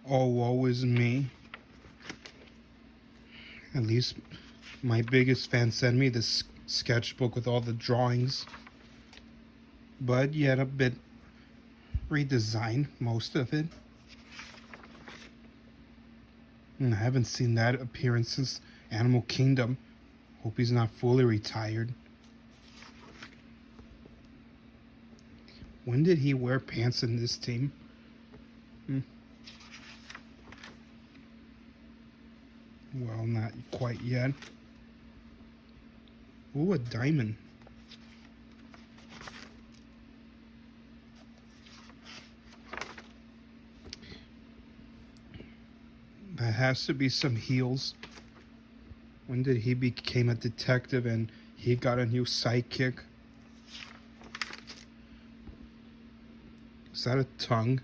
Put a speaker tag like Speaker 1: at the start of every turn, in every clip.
Speaker 1: Oh, woe is me. At least my biggest fan sent me this sketchbook with all the drawings, but yet a bit redesigned, most of it. And I haven't seen that appearance since Animal Kingdom. Hope he's not fully retired. When did he wear pants in this team? Well, not quite yet. Ooh, a diamond. That has to be some heels. When did he became a detective and he got a new sidekick? Is that a tongue?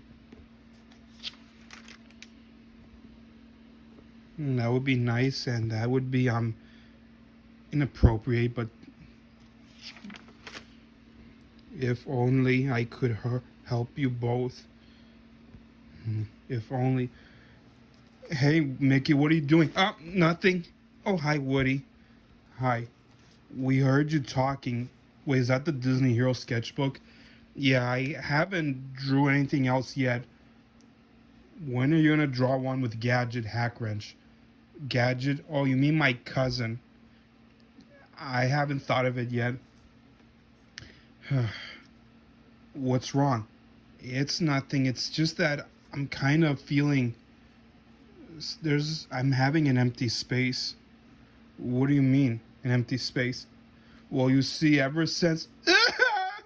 Speaker 1: That would be nice, and that would be inappropriate, but if only I could help you both. If only. Hey, Mickey, what are you doing? Nothing. Oh, hi, Woody. Hi. We heard you talking. Wait, is that the Disney Hero sketchbook? Yeah, I haven't drew anything else yet. When are you gonna draw one with Gadget Hack Wrench? Gadget? Oh, you mean my cousin? I haven't thought of it yet. What's wrong? It's nothing. It's just that I'm kind of feeling I'm having an empty space. What do you mean, an empty space? Well, you see, ever since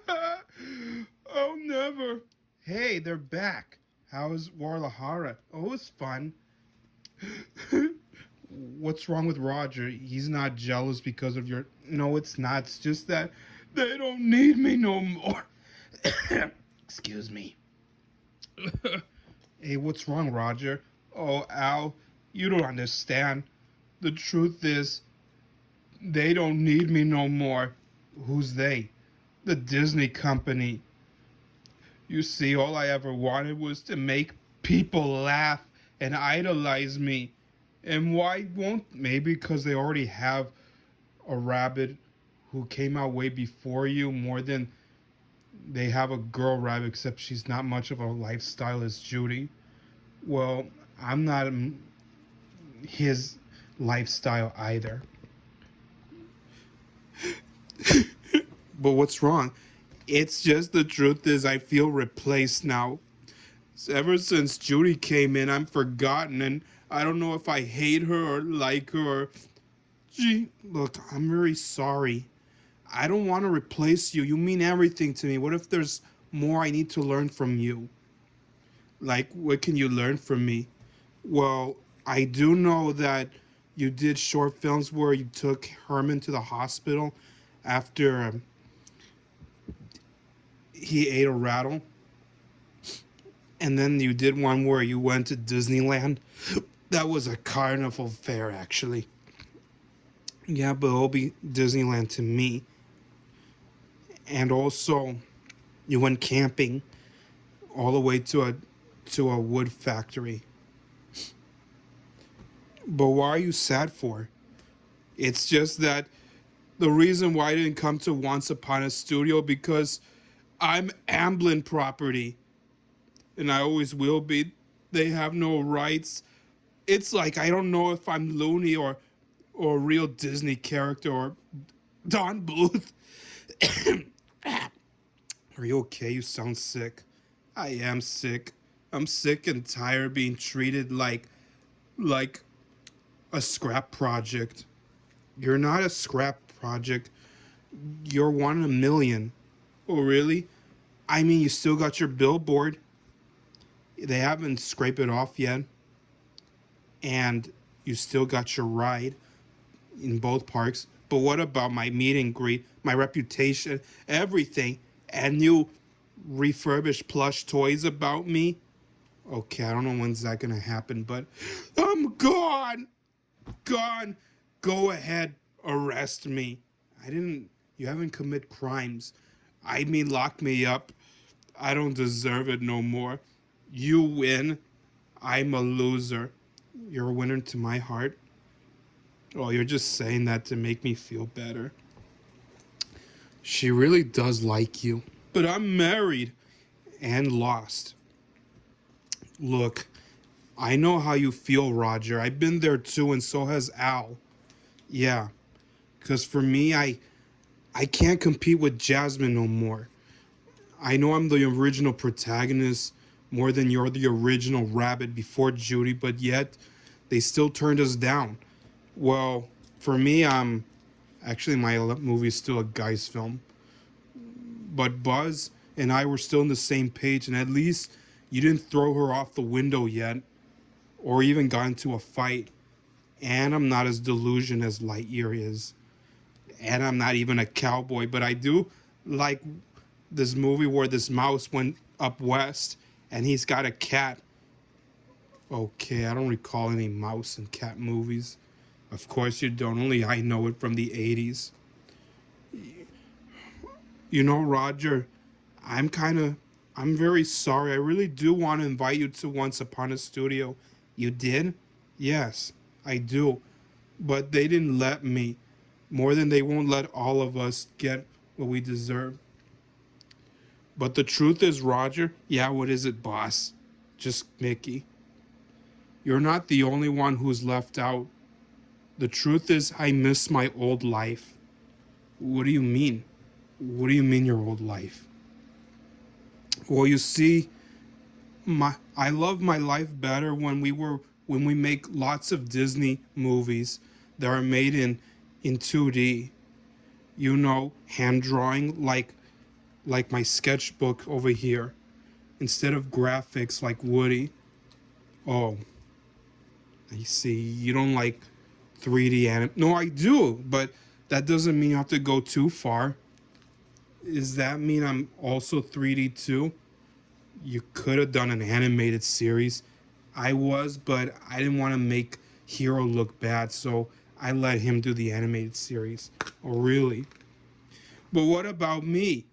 Speaker 1: oh, never. Hey, they're back. How's Guadalajara? Oh, it's fun. What's wrong with Roger? He's not jealous because of your. No, it's not. It's just that they don't need me no more. Excuse me. Hey, what's wrong, Roger? Oh, Al, you don't understand. The truth is, they don't need me no more. Who's they? The Disney company. You see, all I ever wanted was to make people laugh and idolize me. And why won't? Maybe because they already have a rabbit who came out way before you, more than they have a girl rabbit, except she's not much of a lifestyle as Judy. Well, I'm not his lifestyle either. But what's wrong? It's just the truth is I feel replaced now. Ever since Judy came in, I'm forgotten, and I don't know if I hate her or like her. Gee, look, I'm very sorry. I don't want to replace you. You mean everything to me. What if there's more I need to learn from you? Like, what can you learn from me? Well, I do know that you did short films where you took Herman to the hospital after he ate a rattle. And then you did one where you went to Disneyland. That was a carnival fair, actually. Yeah, but it'll be Disneyland to me. And also, you went camping all the way to a wood factory. But why are you sad for? It's just that the reason why I didn't come to Once Upon a Studio because I'm Amblin property, and I always will be. They have no rights. It's like I don't know if I'm Looney or a real Disney character or Don Bluth. Are you okay? You sound sick. I am sick. I'm sick and tired of being treated like a scrap project. You're not a scrap project. You're one in a million. Oh, really? I mean, you still got your billboard. They haven't scraped it off yet. And you still got your ride in both parks. But what about my meet and greet, my reputation, everything, and you refurbished plush toys about me? Okay, I don't know when's that gonna happen, but I'm gone. Gone. Go ahead, arrest me. I didn't. You haven't committed crimes. I mean, lock me up. I don't deserve it no more. You win. I'm a loser. You're a winner to my heart. Oh, you're just saying that to make me feel better. She really does like you. But I'm married and lost. Look, I know how you feel, Roger. I've been there too, and so has Al. Yeah, because for me, I can't compete with Jasmine no more. I know I'm the original protagonist more than you're the original rabbit before Judy, but yet they still turned us down. Well, for me, actually my movie is still a guy's film, but Buzz and I were still on the same page, and at least you didn't throw her off the window yet, or even got into a fight. And I'm not as delusional as Lightyear is, and I'm not even a cowboy, but I do like this movie where this mouse went up west and he's got a cat. Okay, I don't recall any mouse and cat movies. Of course you don't, only I know it from the 80s. You know, Roger, I'm kind of, I'm very sorry. I really do want to invite you to Once Upon a Studio. You did? Yes, I do. But they didn't let me. More than they won't let all of us get what we deserve. But the truth is, Roger, yeah, what is it, boss? Just Mickey. You're not the only one who's left out. The truth is, I miss my old life. What do you mean? What do you mean your old life? Well, you see, I love my life better when we make lots of Disney movies that are made in 2D. You know, hand drawing like my sketchbook over here, instead of graphics like Woody. Oh, I see. You don't like 3D anim. No, I do, but that doesn't mean you have to go too far. Does that mean I'm also 3D too? You could have done an animated series. I was, but I didn't want to make Hero look bad, so I let him do the animated series. Oh, really? But what about me?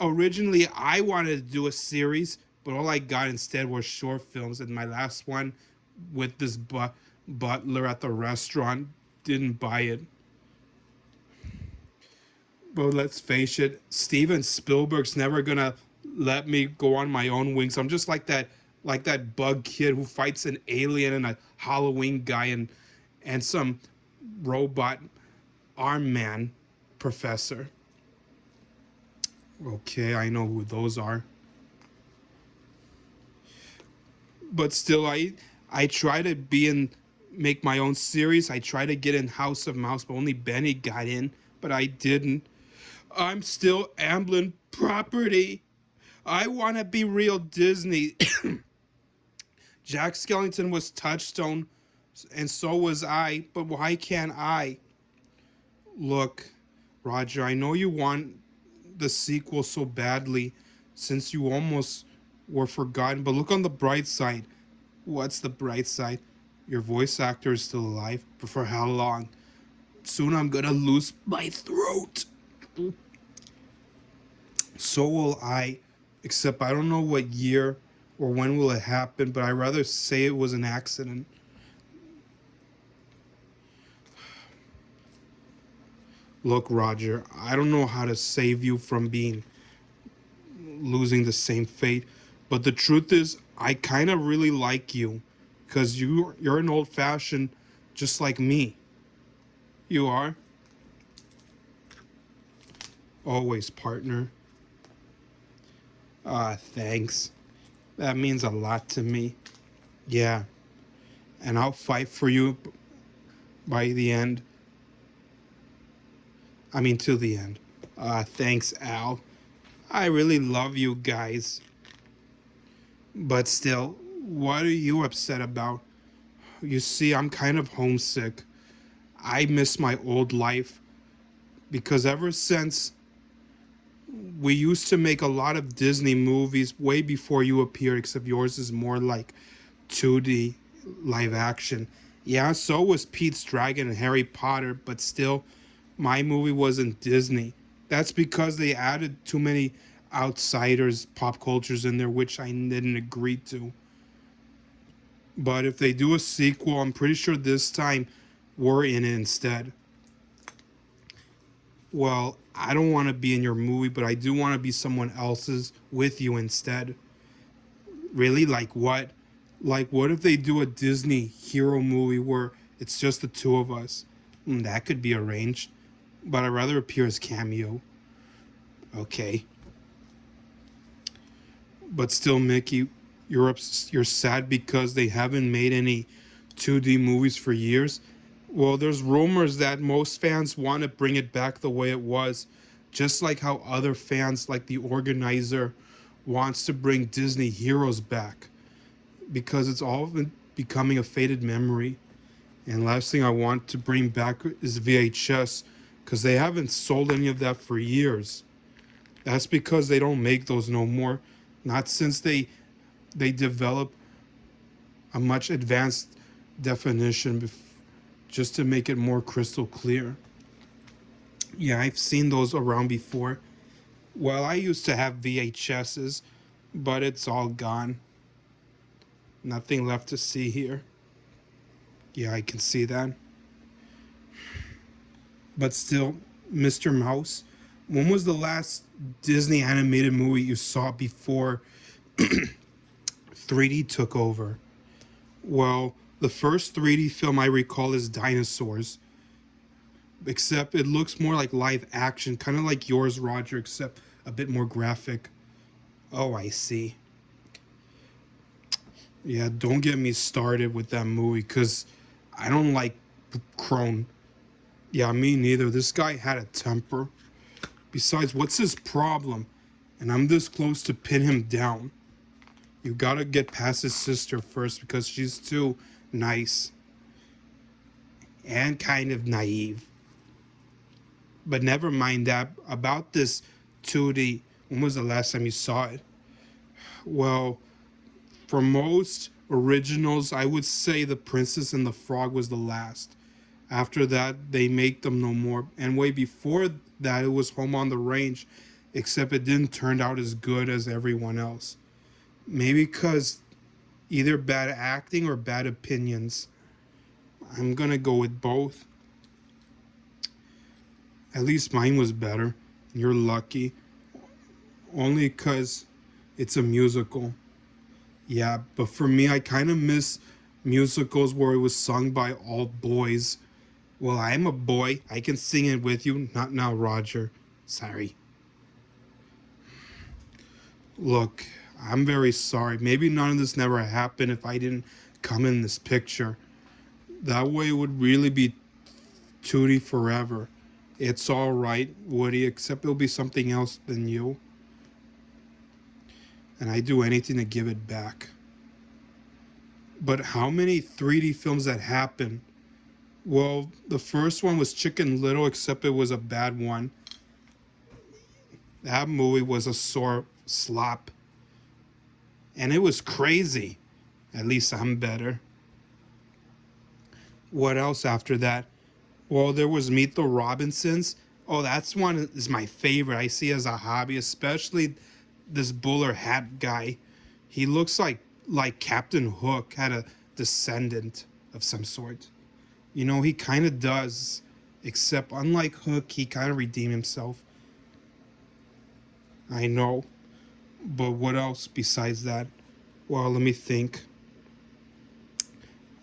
Speaker 1: Originally, I wanted to do a series, but all I got instead were short films, and my last one with this butler at the restaurant didn't buy it. But let's face it, Steven Spielberg's never gonna let me go on my own wings. I'm just like that bug kid who fights an alien and a Halloween guy and some robot arm man professor. Okay, I know who those are. But still, I try to be in make my own series. I try to get in House of Mouse, but only Benny got in, but I didn't. I'm still Amblin property. I want to be real Disney. Jack Skellington was Touchstone, and so was I, but why can't I? Look, Roger, I know you want the sequel so badly since you almost were forgotten, but look on the bright side. What's the bright side? Your voice actor is still alive, but for how long? Soon I'm gonna lose my throat. So will I, except I don't know what year or when will it happen, but I'd rather say it was an accident. Look, Roger, I don't know how to save you from being losing the same fate, but the truth is, I kind of really like you, because you're an old fashioned, just like me. You are? Always, partner. Ah, thanks. That means a lot to me. Yeah, and I'll fight for you by the end. I mean, to the end. Thanks, Al. I really love you guys. But still, what are you upset about? You see, I'm kind of homesick. I miss my old life because ever since we used to make a lot of Disney movies way before you appeared, except yours is more like 2D live action. Yeah, so was Pete's Dragon and Harry Potter, but still, my movie wasn't Disney. That's because they added too many outsiders, pop cultures in there, which I didn't agree to. But if they do a sequel, I'm pretty sure this time we're in it instead. Well, I don't want to be in your movie, but I do want to be someone else's with you instead. Really? Like what? Like what if they do a Disney hero movie where it's just the two of us? That could be arranged, but I'd rather appear as cameo. Okay. But still, Mickey, you're sad because they haven't made any 2D movies for years. Well, there's rumors that most fans want to bring it back the way it was, just like how other fans, like the organizer, wants to bring Disney heroes back because it's all been becoming a faded memory. And last thing I want to bring back is VHS because they haven't sold any of that for years. That's because they don't make those no more. Not since they develop a much advanced definition just to make it more crystal clear. Yeah, I've seen those around before. Well, I used to have VHSs, but it's all gone. Nothing left to see here. Yeah, I can see that. But still, Mr. Mouse, when was the last Disney animated movie you saw before 3D took over? Well, the first 3D film I recall is Dinosaurs, except it looks more like live action, kind of like yours, Roger, except a bit more graphic. Oh, I see. Yeah, don't get me started with that movie, because I don't like Crone. Yeah, me neither. This guy had a temper. Besides, what's his problem? And I'm this close to pin him down. You gotta get past his sister first because she's too nice and kind of naive. But never mind that. About this 2D, when was the last time you saw it? Well, for most originals, I would say The Princess and the Frog was the last. After that, they make them no more. And way before that, it was Home on the Range, except it didn't turn out as good as everyone else. Maybe because either bad acting or bad opinions. I'm gonna go with both. At least mine was better. You're lucky. Only because it's a musical. Yeah, but for me, I kind of miss musicals where it was sung by all boys. Well, I'm a boy. I can sing it with you. Not now, Roger. Sorry. Look, I'm very sorry. Maybe none of this never happened if I didn't come in this picture. That way it would really be Tootie forever. It's all right, Woody, except it'll be something else than you. And I'd do anything to give it back. But how many 3D films that happened? Well, the first one was Chicken Little, except it was a bad one. That movie was a sore slop. And it was crazy. At least I'm better. What else after that? Well, there was Meet the Robinsons. Oh, that's one is my favorite. I see as a hobby, especially this bowler hat guy. He looks like Captain Hook had a descendant of some sort. You know, he kind of does, except unlike Hook, he kind of redeemed himself. I know, but what else besides that? Well, let me think.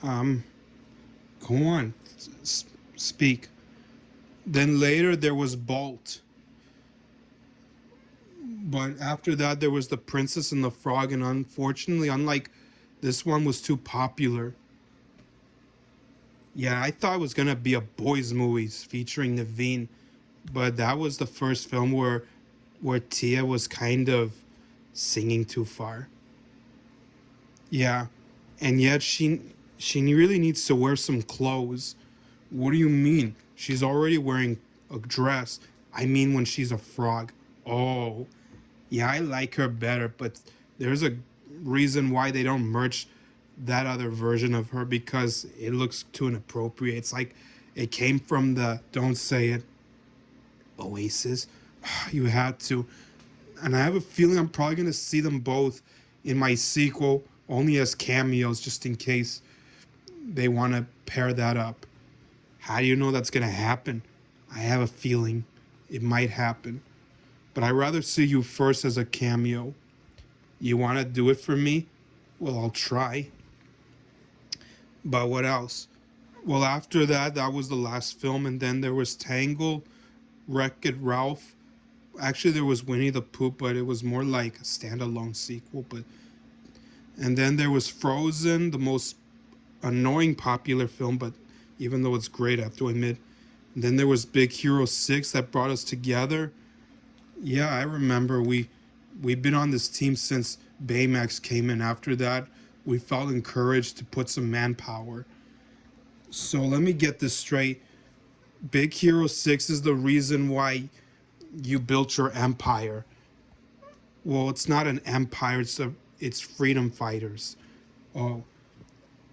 Speaker 1: Go on, speak. Then later there was Bolt. But after that there was The Princess and the Frog, and unfortunately, unlike this one was too popular. Yeah, I thought it was gonna be a boys' movies featuring Naveen, but that was the first film where Tia was kind of singing too far. Yeah, and yet she really needs to wear some clothes. What do you mean? She's already wearing a dress. I mean when she's a frog. Oh, yeah, I like her better, but there's a reason why they don't merch that other version of her because it looks too inappropriate. It's like it came from the don't say it Oasis. You had to. And I have a feeling I'm probably going to see them both in my sequel only as cameos just in case they want to pair that up. How do you know that's going to happen? I have a feeling it might happen. But I'd rather see you first as a cameo. You want to do it for me? Well, I'll try. But what else? Well, after that, that was the last film, and then there was Tangled, Wreck-It Ralph. Actually, there was Winnie the Pooh, but it was more like a standalone sequel. But and then there was Frozen, the most annoying popular film, but even though it's great, I have to admit. And then there was Big Hero 6 that brought us together. Yeah, I remember we've been on this team since Baymax came in. After that, we felt encouraged to put some manpower. So let me get this straight. Big Hero 6 is the reason why you built your empire. Well, it's not an empire, it's freedom fighters. Oh,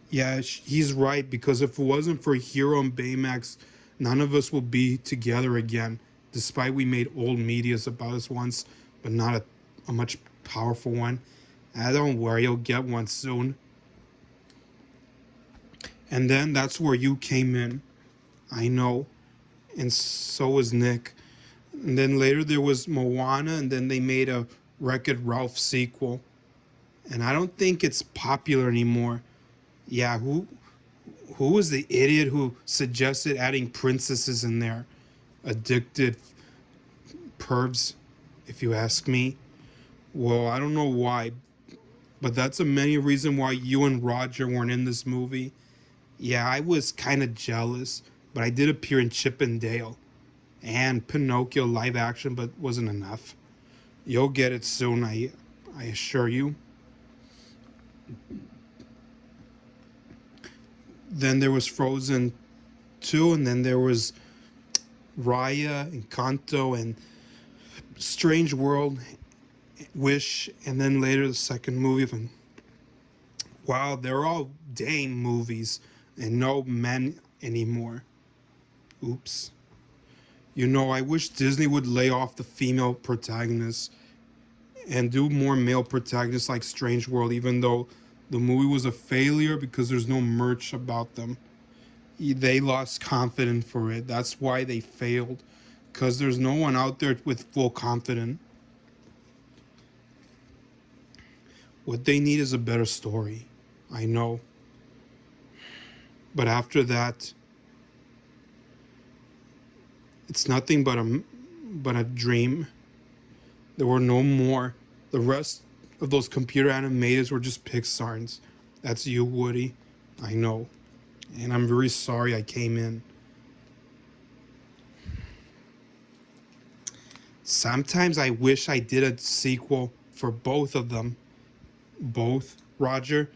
Speaker 1: yeah, he's right, because if it wasn't for Hero and Baymax, none of us will be together again, despite we made old medias about us once, but not a much powerful one. Don't worry, you'll get one soon. And then that's where you came in. I know. And so was Nick. And then later there was Moana, and then they made a Wreck-It Ralph sequel. And I don't think it's popular anymore. Yeah, who was the idiot who suggested adding princesses in there? Addicted pervs, if you ask me. Well, I don't know why, but that's a many reason why you and Roger weren't in this movie. Yeah, I was kind of jealous, but I did appear in Chip and Dale and Pinocchio live action, but wasn't enough. You'll get it soon, I assure you. Then there was Frozen 2, and then there was Raya, Encanto, and Strange World, Wish, and then later the second movie of wow, they're all dame movies and no men anymore. Oops. You know, I wish Disney would lay off the female protagonists and do more male protagonists like Strange World, even though the movie was a failure because there's no merch about them. They lost confidence for it. That's why they failed, because there's no one out there with full confidence. What they need is a better story. I know. But after that, it's nothing but a dream. There were no more. The rest of those computer animators were just Pixar's. That's you, Woody. I know. And I'm very sorry I came in. Sometimes I wish I did a sequel for both of them. Both, Roger,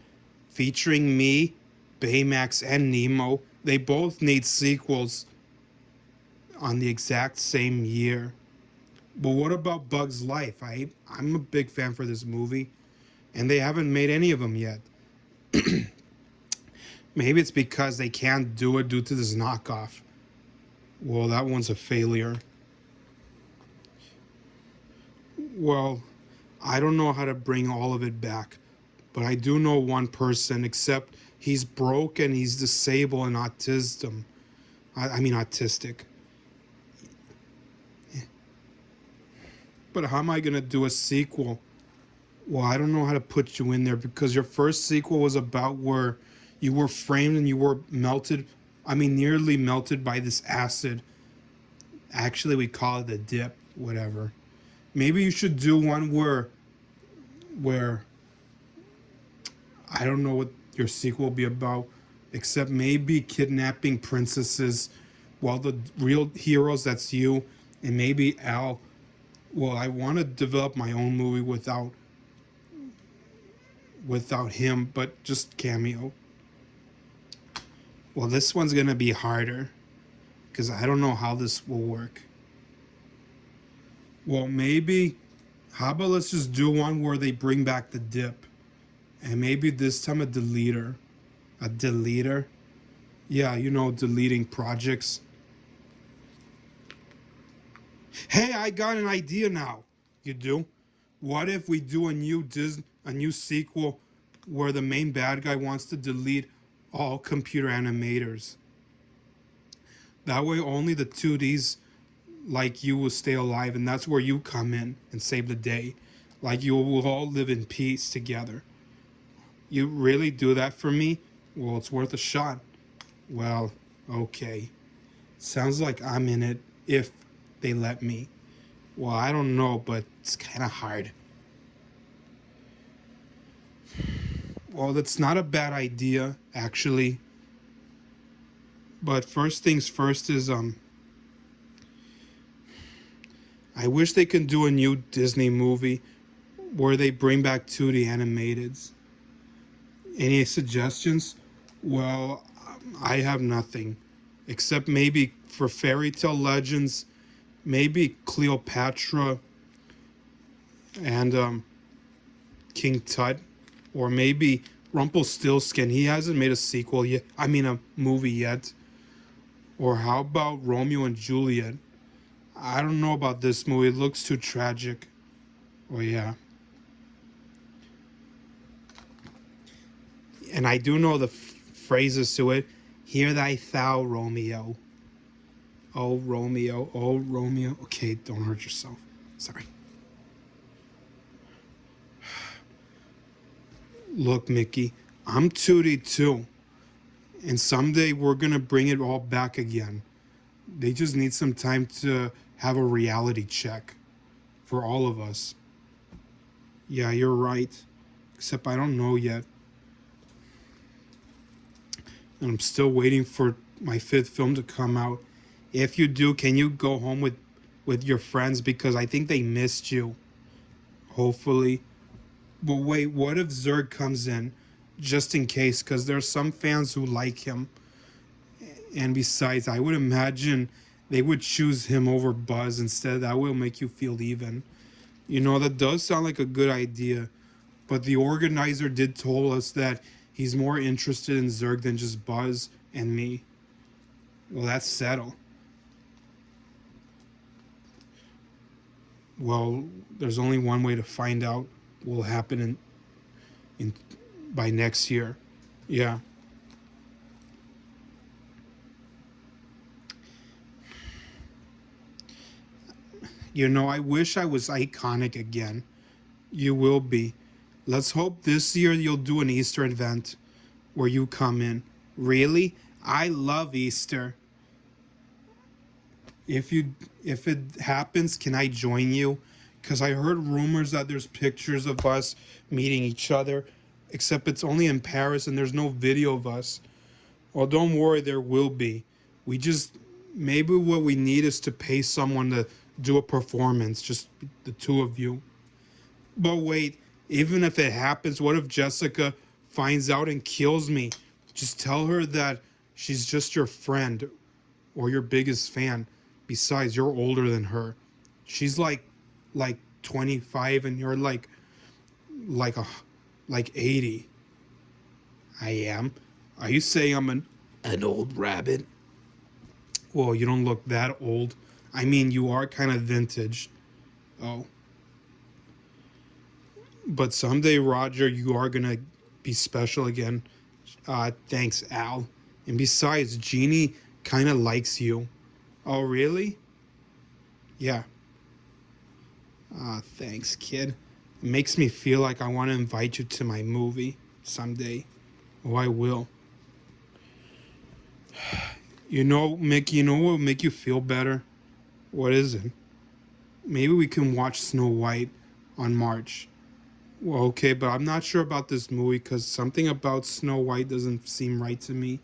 Speaker 1: featuring me, Baymax, and Nemo. They both need sequels on the exact same year. But what about Bug's Life? I'm a big fan for this movie, and they haven't made any of them yet. Maybe it's because they can't do it due to this knockoff. Well, that one's a failure. Well, I don't know how to bring all of it back, but I do know one person, except he's broke and he's disabled and autistic. But how am I going to do a sequel? Well, I don't know how to put you in there, because your first sequel was about where you were framed and you were nearly melted by this acid. Actually, we call it a dip, whatever. Maybe you should do one where I don't know what your sequel will be about, except maybe kidnapping princesses while the real heroes, that's you, and maybe Al. Well, I want to develop my own movie without him, but just cameo. Well, this one's going to be harder, because I don't know how this will work. Well, maybe, how about let's just do one where they bring back the dip, and maybe this time a deleter. A deleter? Yeah, deleting projects. Hey, I got an idea now. You do? What if we do a new sequel where the main bad guy wants to delete all computer animators. That way, only the 2Ds like you will stay alive, and that's where you come in and save the day. Like you will all live in peace together. You really do that for me? Well, it's worth a shot. Well, okay. Sounds like I'm in it if they let me. Well, I don't know, but it's kind of hard. Well, that's not a bad idea, actually. But first things first is I wish they could do a new Disney movie where they bring back 2D animateds. Any suggestions? Well, I have nothing. Except maybe for fairy tale legends, maybe Cleopatra and King Tut. Or maybe Rumpelstiltskin. He hasn't made a sequel yet. I mean, a movie yet. Or how about Romeo and Juliet? I don't know about this movie. It looks too tragic. Oh, yeah. And I do know the phrases to it. Hear thy thou, Romeo. Oh, Romeo. Oh, Romeo. Okay, don't hurt yourself. Sorry. Look, Mickey, I'm 2D too. And someday we're going to bring it all back again. They just need some time to have a reality check for all of us. Yeah, you're right. Except I don't know yet. And I'm still waiting for my 5th film to come out. If you do, can you go home with your friends? Because I think they missed you. Hopefully. But wait, what if Zurg comes in? Just in case, because there's some fans who like him. And besides, I would imagine they would choose him over Buzz instead. That will make you feel even. You know, that does sound like a good idea. But the organizer did tell us that he's more interested in Zurg than just Buzz and me. Well, that's settled. Well, there's only one way to find out what will happen in by next year. Yeah. You know, I wish I was iconic again. You will be. Let's hope this year you'll do an Easter event where you come in. Really? I love Easter. If it happens, can I join you? Because I heard rumors that there's pictures of us meeting each other, except it's only in Paris and there's no video of us. Well, don't worry, there will be. Maybe what we need is to pay someone to do a performance, just the two of you. But wait, even if it happens, what if Jessica finds out and kills me? Just tell her that she's just your friend or your biggest fan. Besides, you're older than her. She's like 25 and you're like 80. I am. Are you saying I'm an old rabbit? Well, you don't look that old. I mean, you are kind of vintage. Oh. But someday, Roger, you are going to be special again. Thanks, Al. And besides, Jeannie kind of likes you. Oh, really? Yeah. Thanks, kid. It makes me feel like I want to invite you to my movie someday. Oh, I will. You know, Mickey, you know what will make you feel better? What is it? Maybe we can watch Snow White on March. Well, okay, but I'm not sure about this movie because something about Snow White doesn't seem right to me.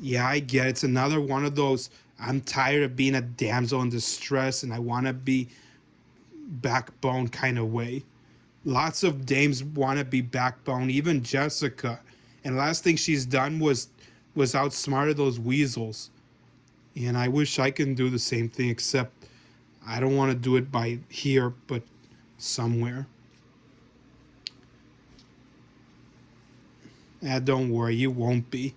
Speaker 1: Yeah, I get it. It's another one of those, I'm tired of being a damsel in distress and I want to be backbone kind of way. Lots of dames want to be backbone, even Jessica. And last thing she's done was outsmarted those weasels. And I wish I can do the same thing, except I don't want to do it by here, but somewhere. Don't worry, you won't be.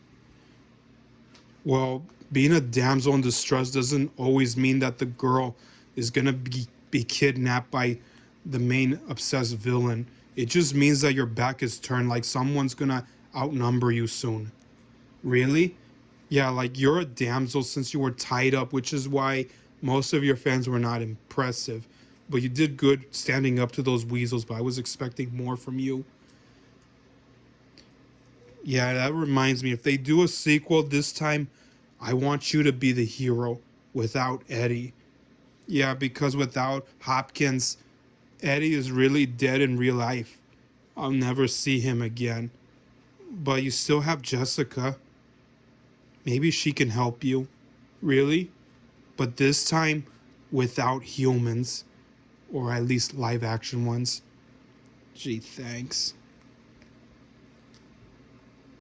Speaker 1: Well, being a damsel in distress doesn't always mean that the girl is going to be kidnapped by the main obsessed villain. It just means that your back is turned, like someone's gonna outnumber you soon. Really? Yeah, like you're a damsel since you were tied up, which is why most of your fans were not impressive. But you did good standing up to those weasels, but I was expecting more from you. Yeah, that reminds me, if they do a sequel this time, I want you to be the hero without Eddie. Yeah, because without Hopkins, Eddie is really dead in real life. I'll never see him again. But you still have Jessica. Maybe she can help you. Really? But this time without humans, or at least live action ones. Gee, thanks.